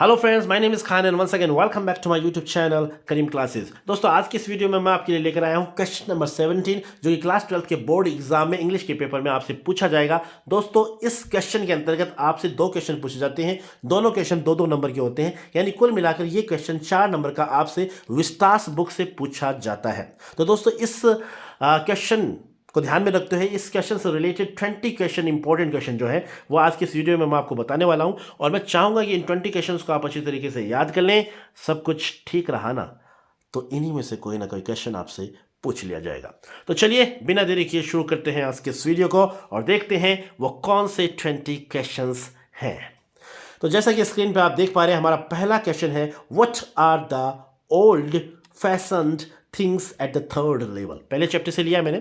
Hello friends, my name is Khan and once again welcome back to my YouTube channel Karim classes. दोस्तों, आज की इस video में मैं आपके लिए लेकर आया हूं क्वेश्चन नंबर 17 जो कि क्लास 12 के बोर्ड एग्जाम में इंग्लिश के पेपर में आपसे पूछा जाएगा। दोस्तों, इस क्वेश्चन के अंतर्गत आपसे दो क्वेश्चन पूछे जाते हैं। दोनों क्वेश्चन दो दो नंबर के होते हैं, यानी कुल मिलाकर ये क्वेश्चन 4 नंबर का आपसे विस्तार बुक से पूछा जाता है। तो दोस्तों, इस क्वेश्चन को ध्यान में रखते हुए इस क्वेश्चन से रिलेटेड 20 क्वेश्चन इंपॉर्टेंट क्वेश्चन जो है वो आज की इस वीडियो में मैं आपको बताने वाला हूं, और मैं चाहूंगा कि इन 20 क्वेश्चंस को आप अच्छी तरीके से याद कर लें। सब कुछ ठीक रहा ना तो इन्हीं में से कोई ना कोई क्वेश्चन आपसे पूछ लिया जाएगा। तो चलिए बिना देरी किए शुरू करते हैं आज के इस वीडियो को और देखते हैं वो कौन से 20 क्वेश्चंस हैं। तो जैसा कि स्क्रीन पे आप देख पा रहे हैं, हमारा पहला क्वेश्चन है, what are the old fashioned things at the third level. पहले चैप्टर से लिया मैंने।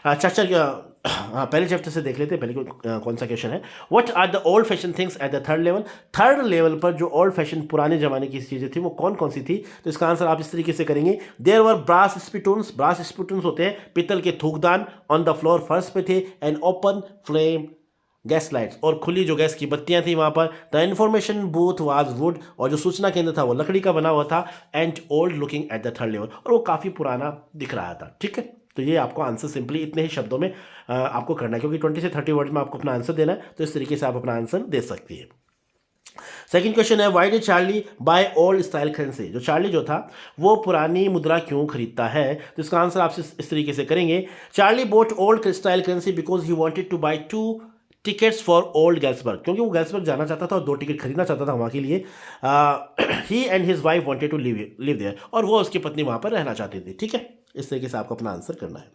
पहले चैप्टर से देख लेते हैं पहले कौन सा क्वेश्चन है। What are the old fashion things at the third level. Third level पर जो ओल्ड फैशन पुराने जमाने की चीज़ें थी वो कौन कौन सी थी। तो इसका आंसर आप इस तरीके से करेंगे, देयर वर ब्रास स्पिटून्स। ब्रास स्पिटून्स होते हैं पित्तल के थूकदान, ऑन द फ्लोर फर्श पे थे, and open flame gas lights, और खुली जो गैस की बत्तियां थी वहां पर। The information booth was would, और जो सूचना केंद्र था वो लकड़ी का बना हुआ था। And old looking at the third level, और वो काफ़ी पुराना दिख रहा था। ठीक है, तो ये आपको आंसर सिंपली इतने ही शब्दों में आपको करना है, क्योंकि 20 से 30 वर्ड में आपको अपना आंसर देना है, तो इस तरीके से आप अपना आंसर दे सकती है। सेकंड क्वेश्चन है, why did Charlie by old style currency. जो चार्ली जो था वो पुरानी मुद्रा क्यों खरीदता है। तो इसका आंसर आप इस तरीके से करेंगे, Charlie bought old style currency because he wanted to buy 2 tickets for old Galesburg. क्योंकि वो गैल्सबर्ग जाना चाहता था और 2 टिकट खरीदना चाहता था वहाँ के लिए। He and his wife wanted to live there, और वो उसकी पत्नी वहाँ पर रहना चाहती थी। ठीक है, इस तरीके से आपको अपना आंसर करना है।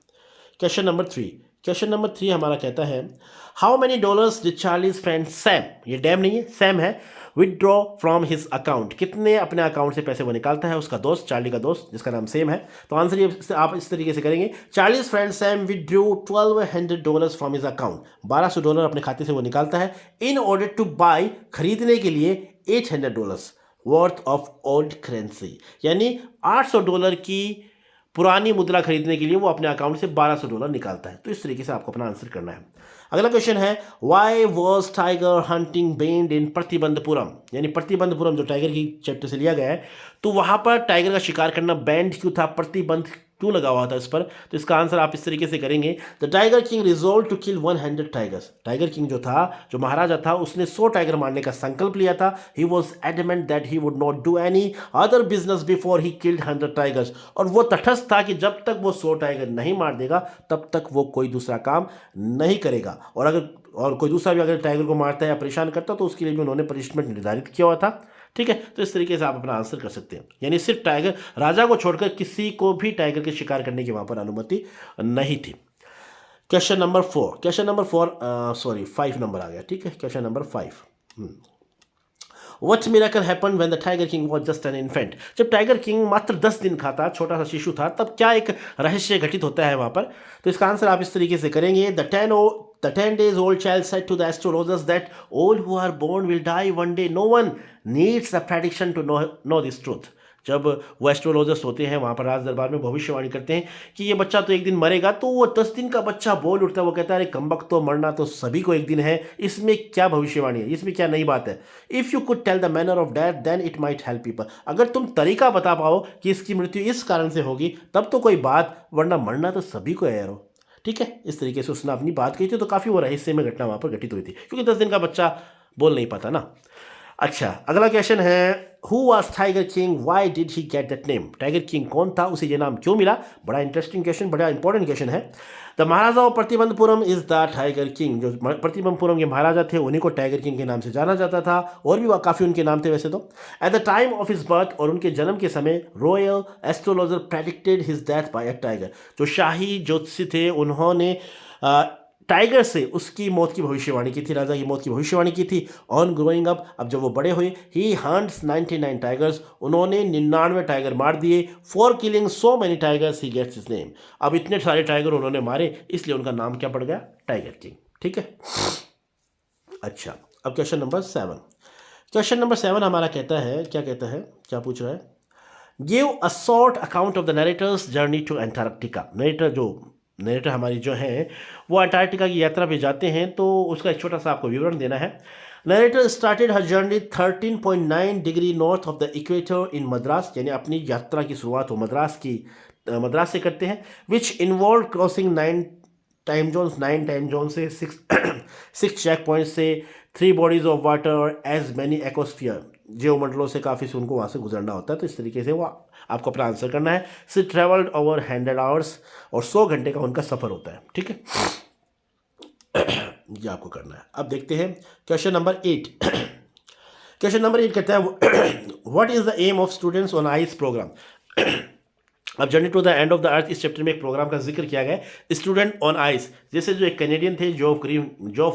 Question number 3। क्वेश्चन नंबर 3 हमारा कहता है, how many dollars did Charlie's friend Sam, ये डैम नहीं है सैम है, विदड्रॉ फ्रॉम हिज अकाउंट। कितने अपने अकाउंट से पैसे वो निकालता है उसका दोस्त, चार्ली का दोस्त जिसका नाम सेम है। तो आंसर ये आप इस तरीके से करेंगे, Charlie's friend Sam withdraw $1200 from his account. $1200 अपने खाते से वो निकालता है, इन ऑर्डर टू बाय, खरीदने के लिए, $800 वर्थ ऑफ ओल्ड करेंसी, यानी $800 की पुरानी मुद्रा खरीदने के लिए वो अपने अकाउंट से $1200 निकालता है। तो इस तरीके से आपको अपना आंसर करना है। अगला क्वेश्चन है, why was tiger hunting banned in Pratibandhapuram, यानी प्रतिबंधपुरम जो टाइगर की चैप्टर से लिया गया है, तो वहां पर टाइगर का शिकार करना बैंड क्यों था, प्रतिबंध क्यों लगा हुआ था इस पर। तो इसका आंसर आप इस तरीके से करेंगे, the tiger king resolve to kill 100 tigers. Tiger king जो था, जो महाराजा था, उसने 100 टाइगर मारने का संकल्प लिया था। He was adamant that he would not do any other business before he killed 100 tigers, और वो तटस्थ था कि जब तक वो 100 टाइगर नहीं मार देगा तब तक वो कोई दूसरा काम नहीं करेगा। और कोई दूसरा भी अगर टाइगर को मारता है या परेशान करता तो उसके लिए भी उन्होंने पनिशमेंट निर्धारित किया हुआ था। ठीक है, तो इस तरीके से आप अपना आंसर कर सकते हैं, यानी सिर्फ टाइगर राजा को छोड़कर किसी को भी टाइगर के शिकार करने की वहां पर अनुमति नहीं थी। Question number 4, question number 4 sorry 5 number आ गया। ठीक है, question number 5, What miracle happened when the Tiger King was just an infant? जब टाइगर किंग मात्र 10 दिन का था, छोटा सा शिशु था, तब क्या एक रहस्य घटित होता है वहां पर। तो इसका आंसर आप इस तरीके से करेंगे, The 10 days old child said to the astrologers that all who are born will die one day. No one needs a prediction to know this truth. जब वो एस्ट्रोलॉजर्स होते हैं वहाँ पर राज दरबार में भविष्यवाणी करते हैं कि ये बच्चा तो एक दिन मरेगा, तो वो 10 दिन का बच्चा बोल उठता है, वो कहता है, अरे कमबख्त, तो मरना तो सभी को एक दिन है, इसमें क्या भविष्यवाणी है, इसमें क्या नई बात है। If you could tell the manner of death then it might help people. अगर तुम तरीका बता पाओ कि इसकी मृत्यु इस कारण से होगी तब तो कोई बात, वरना मरना तो सभी को है यारो। ठीक है, इस तरीके से उसने अपनी बात कही थी, तो काफ़ी वो रहस्य में घटना वहाँ पर घटित हुई थी, क्योंकि 10 दिन का बच्चा बोल नहीं पाता ना। अच्छा, अगला क्वेश्चन है, who was tiger king, why did he get that name. Tiger king कौन था, उसे ये नाम क्यों मिला। बड़ा इंटरेस्टिंग क्वेश्चन, बड़ा इंपॉर्टेंट क्वेश्चन है। The Maharaja of Pratibandapuram is the tiger king. जो प्रतिबंधपुरम के महाराजा थे उन्हीं को टाइगर किंग के नाम से जाना जाता था, और भी काफ़ी उनके नाम थे वैसे तो। At the time of his birth, और उनके जन्म के समय, royal astrologer predicted his death by a tiger. जो शाही ज्योतिषी थे उन्होंने टाइगर से उसकी मौत की भविष्यवाणी की थी, राजा की मौत की भविष्यवाणी की थी। ऑन ग्रोइंग अप, अब जब वो बड़े हुए, ही हंट्स 99 टाइगर्स, उन्होंने 99 टाइगर मार दिए। For killing so many tigers he gets his name. अब इतने सारे टाइगर उन्होंने मारे, इसलिए उनका नाम क्या पड़ गया, टाइगर किंग। ठीक है, अच्छा, अब क्वेश्चन नंबर 7। क्वेश्चन नंबर 7 हमारा कहता है, क्या कहता है, क्या पूछ रहा है, give a short account of the narrator's journey to Antarctica. Narrator हमारी जो है वो अंटार्कटिका की यात्रा पे जाते हैं, तो उसका एक छोटा सा आपको विवरण देना है। Narrator started her journey 13.9 degree north of the equator in Madras, यानी अपनी यात्रा की शुरुआत वो मद्रास से करते हैं, which involve crossing 9 time zone से 6 चेक पॉइंट से 3 बॉडीज ऑफ वाटर और एज मैनी एक्वास्फीयर, जीवमंडलों से काफ़ी से उनको वहाँ से गुजरना होता है। तो इस तरीके से वो आपको अपना आंसर करना है। सी ट्रेवल्ड ओवर 100 आवर्स, और 100 घंटे का उनका सफ़र होता है। ठीक है, ये आपको करना है। अब देखते हैं क्वेश्चन नंबर 8। क्वेश्चन नंबर 8 कहता है what is the aim of students on ice programme. अब journey to the end of the earth इस चैप्टर में एक प्रोग्राम का जिक्र किया गया है, स्टूडेंट ऑन आइस। जैसे जो एक कैनेडियन थे जॉफ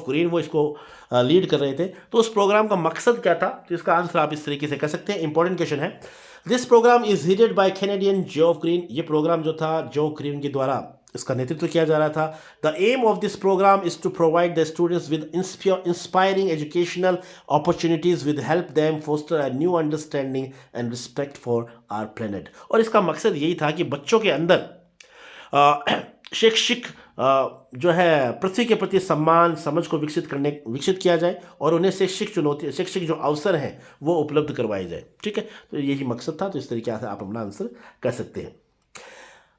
ग्रीन वो इसको लीड कर रहे थे, तो उस प्रोग्राम का मकसद क्या था, तो इसका आंसर आप इस तरीके से कर सकते हैं। इंपॉर्टेंट क्वेश्चन है। This programme is headed by Canadian Geoff Green. ये प्रोग्राम जो था जॉफ ग्रीन के द्वारा इसका नेतृत्व किया जा रहा था। The aim of this programme is to provide the students with inspiring educational opportunities with help them foster a new understanding and respect for our planet. और इसका मकसद यही था कि बच्चों के अंदर शैक्षिक जो है पृथ्वी के प्रति सम्मान समझ को विकसित किया जाए, और उन्हें शैक्षिक जो अवसर हैं वो उपलब्ध करवाए जाए। ठीक है, तो यही मकसद था। तो इस तरीके से आप अपना आंसर कर सकते हैं।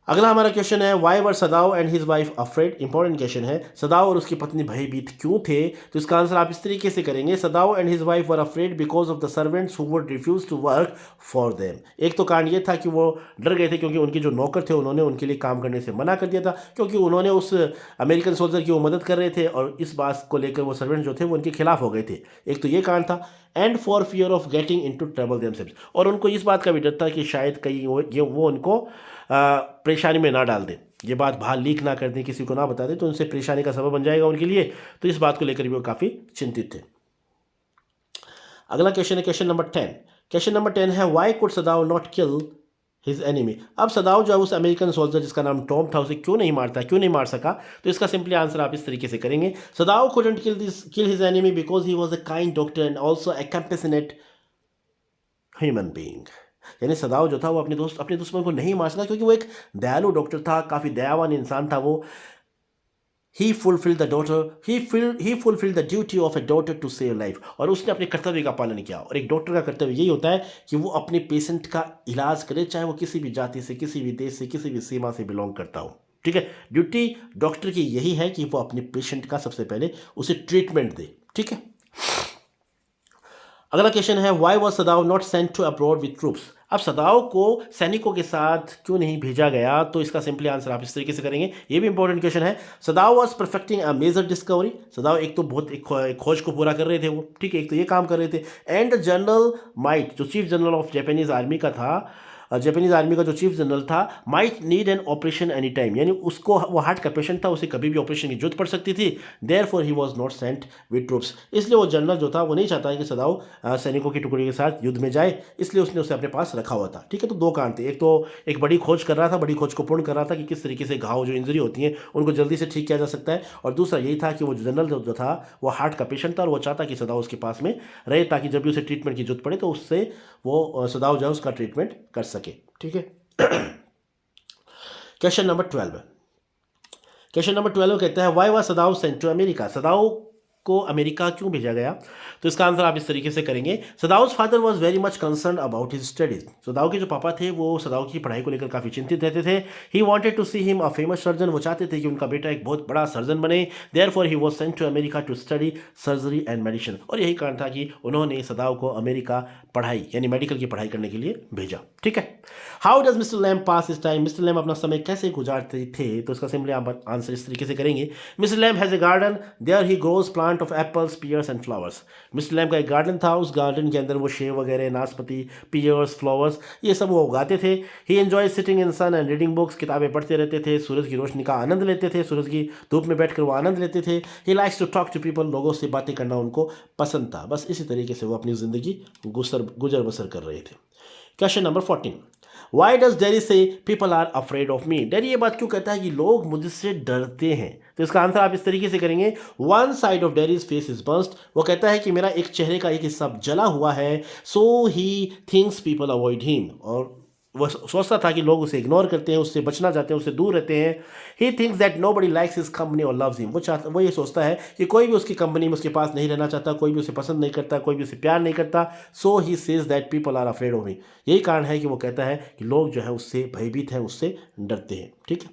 अगला हमारा क्वेश्चन है why were सदाव and his wife afraid. Important question है, सदाव और उसकी पत्नी भयभीत क्यों थे। तो इसका आंसर आप इस तरीके से करेंगे, Sadao and his wife were afraid because of the servants who would refuse to work for them. एक तो कारण ये था कि वो डर गए थे क्योंकि उनके जो नौकर थे उन्होंने उनके लिए काम करने से मना कर दिया था, क्योंकि उन्होंने उस अमेरिकन सोल्जर की वो मदद कर रहे थे, और इस बात को लेकर वो सर्वेंट जो थे वो उनके खिलाफ हो गए थे। एक तो ये कारण था, and for fear of getting into trouble themselves, और उनको इस बात का भी डर था कि शायद कहीं वो उनको परेशानी में ना डाल दें, ये बात बाहर लीक ना कर दें, किसी को ना बता दें, तो उनसे परेशानी का सबब बन जाएगा उनके लिए। तो इस बात को लेकर भी वो काफ़ी चिंतित थे। अगला क्वेश्चन है क्वेश्चन नंबर 10। क्वेश्चन नंबर 10 है Y could सदाव not kill his enemy. अब सदाव जो है उस अमेरिकन सोल्जर जिसका नाम टॉम था उसे क्यों नहीं मार सका। तो इसका सिंपली आंसर आप इस तरीके से करेंगे, सदाव couldn't kill his enemy because he was a kind doctor and also a compassionate human being. यानी सदाव जो था वो अपने दुश्मन को नहीं मार सका क्योंकि वो एक दयालु डॉक्टर था, काफ़ी दयावान इंसान था वो। He fulfilled the duty of a daughter to save life, और उसने अपने कर्तव्य का पालन किया। और एक डॉक्टर का कर्तव्य यही होता है कि वो अपने पेशेंट का इलाज करे, चाहे वो किसी भी जाति से, किसी भी देश से, किसी भी सीमा से बिलोंग करता हो। ठीक है, ड्यूटी डॉक्टर की यही है कि वो अपने पेशेंट का सबसे पहले उसे ट्रीटमेंट दे। ठीक है, अगला क्वेश्चन है why was Sadao not sent to abroad with troops. अब सदाव को सैनिकों के साथ क्यों नहीं भेजा गया। तो इसका सिंपली आंसर आप इस तरीके से करेंगे, ये भी इंपॉर्टेंट क्वेश्चन है। Sadao was perfecting a major discovery. Sadao एक तो बहुत एक खोज को पूरा कर रहे थे वो, ठीक है, एक तो ये काम कर रहे थे। एंड जनरल माइट जो chief general of Japanese army का था, जापानीज आर्मी का जो चीफ जनरल था, might need an operation any time, यानी उसको वो हार्ट का पेशेंट था, उसे कभी भी ऑपरेशन की जरूरत पड़ सकती थी। Therefore he was not sent with troops, इसलिए वो जनरल जो था वो नहीं चाहता है कि सदाव सैनिकों की टुकड़ी के साथ युद्ध में जाए, इसलिए उसने उसे अपने पास रखा हुआ था। ठीक है, तो दो कारण थे, एक तो एक बड़ी खोज कर रहा था, बड़ी खोज को पूर्ण कर रहा था कि किस तरीके से घाव जो इंजरी होती हैं उनको जल्दी से ठीक किया जा सकता है, और दूसरा यही था कि वो जनरल जो था वो हार्ट का पेशेंट था और वो चाहता कि सदाव उसके पास में रहे ताकि जब भी उसे ट्रीटमेंट की जरूरत पड़े तो उससे वो सदाव जो है उसका ट्रीटमेंट कर सके। ठीक है, क्वेश्चन नंबर 12। क्वेश्चन नंबर 12 कहता है why was Sadao sent to America. Sadao को अमेरिका क्यों भेजा गया। तो इसका आंसर आप इस तरीके से करेंगे, Sadao's father was very much concern about his studies. Sadao के जो पापा थे वो सदाव की पढ़ाई को लेकर काफ़ी चिंतित रहते थे। He wanted to see him a famous surgeon, वो चाहते थे कि उनका बेटा एक बहुत बड़ा सर्जन बने। Therefore he was sent to America to study surgery and medicine, और यही कारण था कि उन्होंने सदाव को अमेरिका पढ़ाई यानी मेडिकल की पढ़ाई करने के लिए भेजा। ठीक है, how does mister Lamb pass his time. Mister Lamb अपना समय कैसे गुजारते थे। तो इसका सिंपली आप आंसर इस तरीके से करेंगे, mister Lamb has a garden, there he grows plant of apples, pears and flowers. Mister Lamb का एक गार्डन था, उस गार्डन के अंदर वो सेब वगैरह, नाशपाती, पियर्स, फ्लावर्स, ये सब वो उगाते थे। He enjoy sitting in sun and reading books, किताबें पढ़ते रहते थे, सूरज की रोशनी का आनंद लेते थे, सूरज की धूप में बैठकर वो आनंद लेते थे। He likes to talk to people, लोगों से बातें करना उनको पसंद था। बस इसी तरीके से वो अपनी ज़िंदगी गुजर बसर कर रहे थे। Question number 14, why does Derry say people are afraid of me. Derry ये बात क्यों कहता है कि लोग मुझसे डरते हैं। तो इसका आंसर आप इस तरीके से करेंगे, one side of dairies face is burst. वो कहता है कि मेरा एक चेहरे का एक हिस्सा जला हुआ है, so he thinks people avoid him, और वो सोचता था कि लोग उसे इग्नोर करते हैं, उससे बचना चाहते हैं, उससे दूर रहते हैं। He thinks that nobody likes his company और लव्स हिम। वो ये सोचता है कि कोई भी उसकी कंपनी में उसके पास नहीं रहना चाहता, कोई भी उसे पसंद नहीं करता, कोई भी उसे प्यार नहीं करता। So he says that people are afraid of me. यही कारण है कि वो कहता है कि लोग जो है उससे भयभीत हैं, उससे डरते हैं। ठीक है,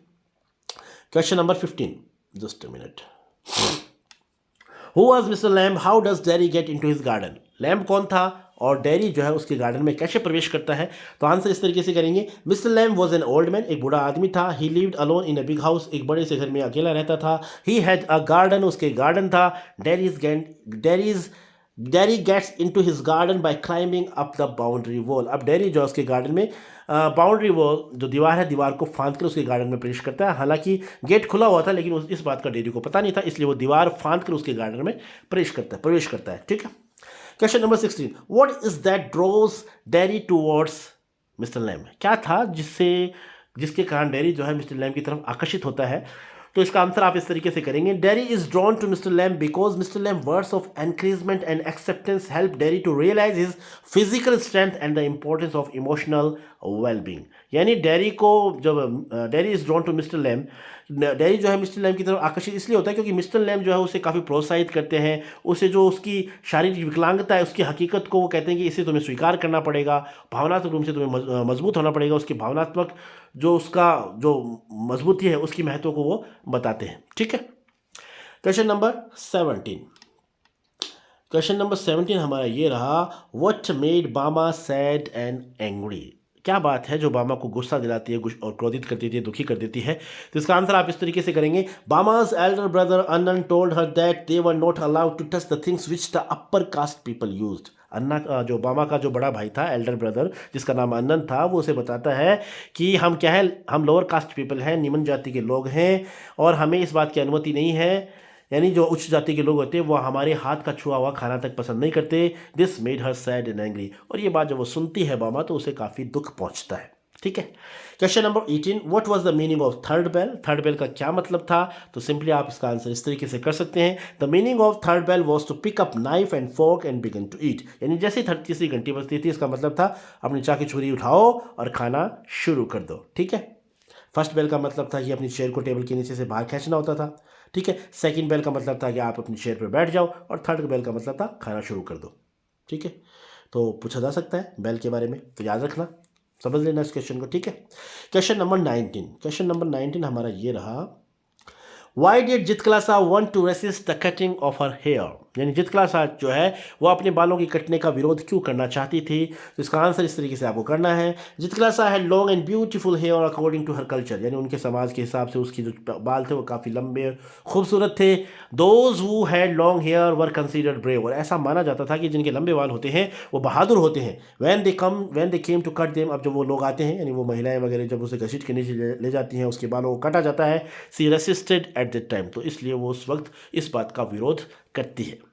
question number 15, just a minute. Who was mister lamb, how does dairy get into his garden. Lamb कौन था और डैरी जो है उसके गार्डन में कैसे प्रवेश करता है। तो आंसर इस तरीके से करेंगे। Mister Lamb was an old man, एक बूढ़ा आदमी था। He lived alone in a big house, एक बड़े से घर में अकेला रहता था। ही हैड अ गार्डन, उसके गार्डन था। Derry gets into his garden by climbing up the boundary wall. अब डैरी जो है उसके गार्डन में बाउंड्री वॉल जो दीवार है, दीवार को फांद कर उसके गार्डन में प्रवेश करता है। हालांकि गेट खुला हुआ था, लेकिन इस बात का डैरी को पता नहीं था, इसलिए वो दीवार फांद कर उसके गार्डन में प्रवेश करता है। ठीक है, question number 16, what is that draws Derry towards Mr Lamb. क्या था जिसके कारण डैरी जो है मिस्टर लैम्ब की तरफ आकर्षित होता है। तो इसका आंसर आप इस तरीके से करेंगे। Derry is drawn to mister Lamb because mister Lamb words of encouragement and acceptance help Derry to realise his physical strength and the importance of emotional wellbeing. यानी डैरी को जब Derry is drawn to mister Lamb, Derry जो है mister lamb की तरफ आकर्षित इसलिए होता है क्योंकि मिस्टर लैम्ब जो है उसे काफ़ी प्रोत्साहित करते हैं। उसे जो उसकी शारीरिक विकलांगता है उसकी हकीकत को वो कहते हैं कि इसे तुम्हें स्वीकार करना पड़ेगा, भावनात्मक रूप से तुम्हें मजबूत होना पड़ेगा। उसकी भावनात्मक जो मजबूती है उसकी महत्व को वो बताते हैं। ठीक है, क्वेश्चन नंबर 17। क्वेश्चन नंबर 17 हमारा ये रहा, व्हाट मेड बामा सैड एंड एंग्री। क्या बात है जो बामा को गुस्सा दिलाती है और क्रोधित कर देती है, दुखी कर देती है। तो इसका आंसर आप इस तरीके से करेंगे। Bama's elder brother Annan told her that they were not allowed to touch the things which the upper caste people used. Anna जो बामा का जो बड़ा भाई था, एल्डर ब्रदर जिसका नाम अन्नन था, वो उसे बताता है कि हम क्या है, हम लोअर कास्ट पीपल हैं, निम्न जाति के लोग हैं और हमें इस बात की अनुमति नहीं है, यानी जो उच्च जाति के लोग होते हैं वो हमारे हाथ का छुआ हुआ खाना तक पसंद नहीं करते। This made her sad and angry. और ये बात जब वो सुनती है बामा तो उसे काफ़ी दुख पहुंचता है। ठीक है, question number 18, what was the meaning of third bell. Third bell का क्या मतलब था। तो सिंपली आप इसका आंसर इस तरीके से कर सकते हैं। The meaning of third bell was to pick up knife and fork and begin to eat. यानी जैसे ही तीसरी घंटी बजती थी, इसका मतलब था अपनी चाकी छुरी उठाओ और खाना शुरू कर दो। ठीक है, फर्स्ट बेल का मतलब था कि अपनी चेयर को टेबल के नीचे से बाहर खींचना होता था। ठीक है, सेकंड बेल का मतलब था कि आप अपनी चेयर पर बैठ जाओ और थर्ड बेल का मतलब था खाना शुरू कर दो। ठीक है, तो पूछा जा सकता है बेल के बारे में, तो याद रखना, समझ लेना इस क्वेश्चन को। ठीक है, क्वेश्चन नंबर 19। क्वेश्चन नंबर 19 हमारा ये रहा, why did Zitkala Sa want to resist the cutting of her hair. यानी जितकलासा जो है वो अपने बालों की कटने का विरोध क्यों करना चाहती थी। तो इसका आंसर इस तरीके से आपको करना है। Zitkala Sa had long and beautiful hair according to her culture. यानी उनके समाज के हिसाब से उसकी जो बाल थे वो काफ़ी लंबे खूबसूरत थे। Those who had long hair were considered brave. और ऐसा माना जाता था कि जिनके लंबे बाल होते हैं वो बहादुर होते हैं। When they came to cut them. अब जब वो लोग आते हैं, यानी वो महिलाएं वगैरह जब उसे घसीट के नीचे ले जाती हैं, उसके बालों को काटा जाता है। सी रेसिस्टेड एट दैट टाइम। तो इसलिए वो उस वक्त इस बात का विरोध करती है।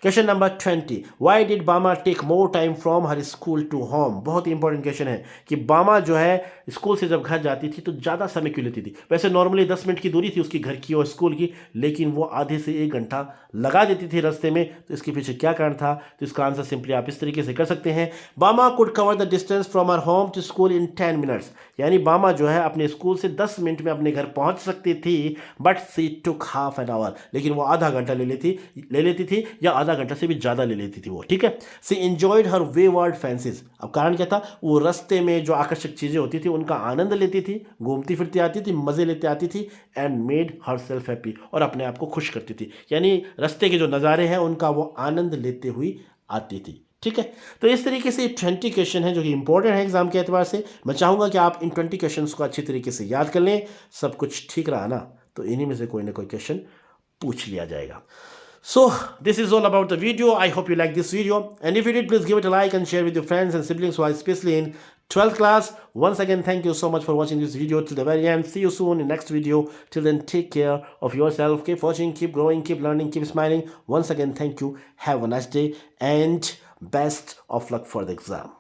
Question number 20, why did Bama take more time from her school to home. बहुत ही इंपॉर्टेंट क्वेश्चन है कि बामा जो है स्कूल से जब घर जाती थी तो ज़्यादा समय क्यों लेती थी। वैसे नॉर्मली 10 मिनट की दूरी थी उसकी घर की और स्कूल की, लेकिन वो आधे से 1 घंटा लगा देती थी रास्ते में। तो इसके पीछे क्या कारण था। तो इसका आंसर सिंपली आप इस तरीके से कर सकते हैं। Bama could cover the distance from her home to school in 10 minutes. यानी बामा जो है अपने स्कूल से 10 मिनट में अपने घर पहुंच सकती थी, but she took half an hour. लेकिन वो आधा घंटा ले लेती थी या आधा घंटा से भी ज़्यादा ले लेती थी वो। ठीक है, सी एंजॉयड हर वेवर्ड फैंसीज। अब कारण क्या था, वो रास्ते में जो आकर्षक चीज़ें होती थी उनका आनंद लेती थी, घूमती फिरती आती थी, मज़े लेते आती थी। And made her self happy. और अपने आप को खुश करती थी, यानी रास्ते के जो नज़ारे हैं उनका वो आनंद लेते हुए आती थी। ठीक है, तो इस तरीके से 20 क्वेश्चन है जो कि इंपॉर्टेंट है एग्जाम के एतबार से। मैं चाहूँगा कि आप इन 20 क्वेश्चन को अच्छी तरीके से याद कर लें। सब कुछ ठीक रहा ना, तो इन्हीं में से कोई ना कोई क्वेश्चन पूछ लिया जाएगा। So this is all about the video. I hope you like this video, and if you did, please give it a like and share with your friends and siblings who are especially in 12th class. Once again, thank you so much for watching this video till the very end. See you soon in next video. Till then, take care of yourself. Keep watching, keep growing, keep learning, keep smiling. Once again, thank you. Have a nice day and best of luck for the exam.